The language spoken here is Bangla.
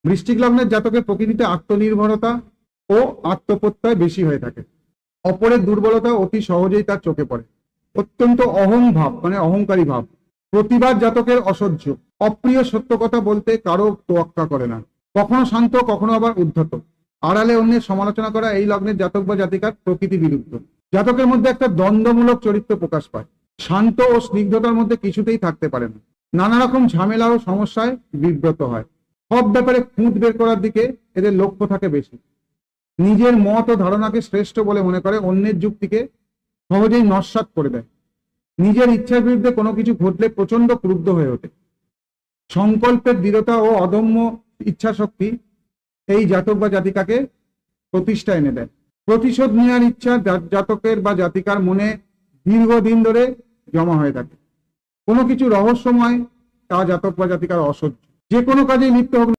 বৃশ্চিক লগ্নের জাতকের প্রকৃতিতে আত্মনির্ভরতা ও আত্মপ্রত্যয় বেশি হয়ে থাকে। অপরের দুর্বলতা অতি সহজেই তার চোখে পড়ে। অত্যন্ত অহংভাব মানে অহংকারী ভাব। প্রতিবাদ জাতকের অসহ্য। অপ্রিয় সত্য কথা বলতে কারো তোয়াক্কা করে না। কখনো শান্ত, কখনো আবার উদ্ধত। আড়ালে অন্যের সমালোচনা করা এই লগ্নের জাতক বা জাতিকার প্রকৃতি বিরুদ্ধ। জাতকের মধ্যে একটা দ্বন্দ্বমূলক চরিত্র প্রকাশ পায়। শান্ত ও স্নিগ্ধতার মধ্যে কিছুতেই থাকতে পারে না। নানা রকম ঝামেলা ও সমস্যায় বিব্রত হয়। সব ব্যাপারে খুঁত বের করার দিকে এদের লক্ষ্য থাকে বেশি। নিজের মত ও ধারণাকে শ্রেষ্ঠ বলে মনে করে, অন্যের যুক্তিকে সহজেই নস্যাৎ করে দেয়। নিজের ইচ্ছার বিরুদ্ধে কোনো কিছু ঘটলে প্রচন্ড ক্রুদ্ধ হয়ে ওঠে। সংকল্পের দৃঢ়তা ও অদম্য ইচ্ছা শক্তি এই জাতক বা জাতিকাকে প্রতিষ্ঠা এনে দেয়। প্রতিশোধ নেওয়ার ইচ্ছা জাতকের বা জাতিকার মনে দীর্ঘদিন ধরে জমা হয়ে থাকে। কোনো কিছু রহস্যময় তা জাতক বা জাতিকার অসহ্য। যে কোনো কাজে লিপ্ত হোক